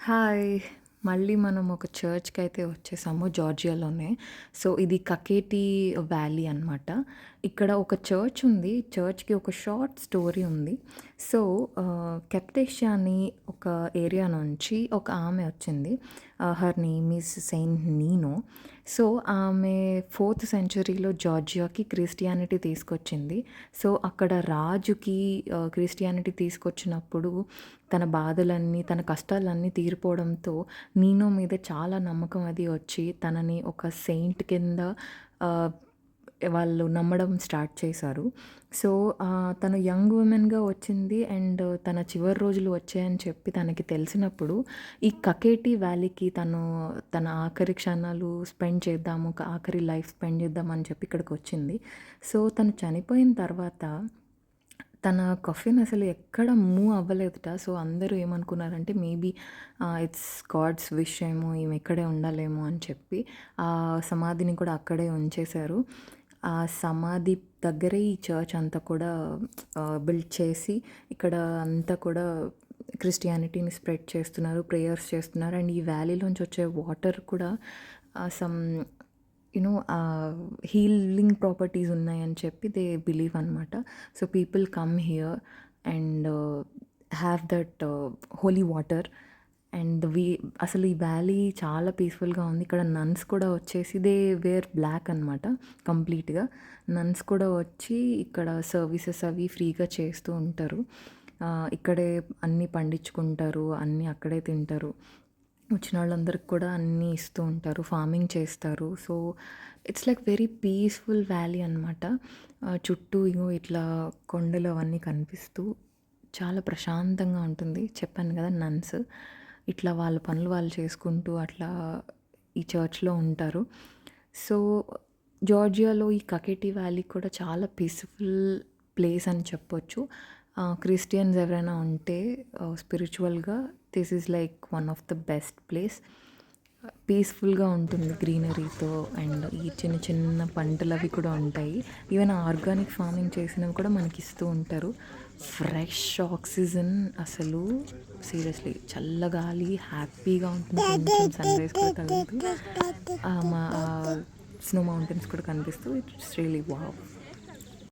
Hi! మళ్ళీ మనం ఒక చర్చ్‌కైతే వచ్చేసాము జార్జియాలోనే. సో, ఇది కకేటీ వ్యాలీ అనమాట. ఇక్కడ ఒక చర్చ్ ఉంది. చర్చ్‌కి ఒక షార్ట్ స్టోరీ ఉంది. సో, కెప్టేషియా అని ఒక ఏరియా నుంచి ఒక ఆమె వచ్చింది. Her name is Saint నీనో. So, ఆమె 4థ్ సెంచరీలో జార్జియాకి క్రిస్టియానిటీ తీసుకొచ్చింది. సో, అక్కడ రాజుకి క్రిస్టియానిటీ తీసుకొచ్చినప్పుడు తన బాధలన్నీ, తన కష్టాలన్నీ తీరిపోవడంతో నీనో మీద చాలా నమ్మకం అది వచ్చి తనని ఒక సెయింట్ కింద ఆహ్, వాళ్ళు నమ్మడం స్టార్ట్ చేశారు. సో, తను యంగ్ వుమెన్‌గా వచ్చింది అండ్ తన చివరి రోజులు వచ్చాయని చెప్పి తనకి తెలిసినప్పుడు ఈ కకేటీ వ్యాలీకి తన ఆఖరి క్షణాలు స్పెండ్ చేద్దాము, ఆఖరి లైఫ్ స్పెండ్ చేద్దాం అని చెప్పి ఇక్కడికొచ్చింది. సో, తను చనిపోయిన తర్వాత తన కఫిన్ అసలు ఎక్కడ మూవ్ అవ్వలేదట. సో, అందరూ ఏమనుకున్నారంటే మేబీ ఇట్స్ గాడ్స్ విష్ ఏమో, ఈమె ఇక్కడే ఉండాలేమో అని చెప్పి ఆ సమాధిని కూడా అక్కడే ఉంచేశారు. ఆ సమాధి దగ్గరే ఈ చర్చ్ అంతా కూడా బిల్డ్ చేసి ఇక్కడ అంతా కూడా క్రిస్టియానిటీని స్ప్రెడ్ చేస్తున్నారు. ప్రేయర్స్ చేస్తున్నారు. అండ్ ఈ వ్యాలీలోంచి వచ్చే వాటర్ కూడా సమ్ హీలింగ్ ప్రాపర్టీస్ ఉన్నాయని చెప్పి దే బిలీవ్ అనమాట. So, people come here and have that Holi water. And అసలు ఈ వ్యాలీ చాలా పీస్‌ఫుల్‌గా ఉంది. ఇక్కడ నన్స్ కూడా వచ్చేసి దే వేర్ బ్లాక్ అనమాట కంప్లీట్‌గా. నన్స్ కూడా వచ్చి ఇక్కడ సర్వీసెస్ అవి ఫ్రీగా చేస్తూ ఉంటారు. ఇక్కడే అన్నీ పండించుకుంటారు. అన్నీ అక్కడే తింటారు. వచ్చిన వాళ్ళందరికి కూడా అన్నీ ఇస్తూ ఉంటారు. ఫార్మింగ్ చేస్తారు. So, it's like very peaceful valley అనమాట. చుట్టూ ఇగో ఇట్లా కొండలు అవన్నీ కనిపిస్తూ చాలా ప్రశాంతంగా ఉంటుంది. చెప్పాను కదా నన్స్ ఇట్లా వాళ్ళ పనులు వాళ్ళు చేసుకుంటూ అట్లా ఈ చర్చ్‌లో ఉంటారు. సో, జార్జియాలో ఈ కకేటీ వ్యాలీ కూడా చాలా పీస్‌ఫుల్ ప్లేస్ అని చెప్పొచ్చు. క్రిస్టియన్స్ ఎవరైనా ఉంటే స్పిరిచువల్‌గా this is like one of the best place. పీస్‌ఫుల్‌గా ఉంటుంది గ్రీనరీతో అండ్ ఈ చిన్న చిన్న పంటలవి కూడా ఉంటాయి. ఈవెన్ ఆర్గానిక్ ఫార్మింగ్ చేసినవి కూడా మనకిస్తూ ఉంటారు. ఫ్రెష్ ఆక్సిజన్ అసలు సీరియస్లీ చల్లగాలి హ్యాపీగా ఉంటుంది. కొంచెం సన్‌రైజ్ కూడా తగులుతూ స్నో మౌంటైన్స్ కూడా కనిపిస్తూ ఇట్స్ రియల్లీ వావ్!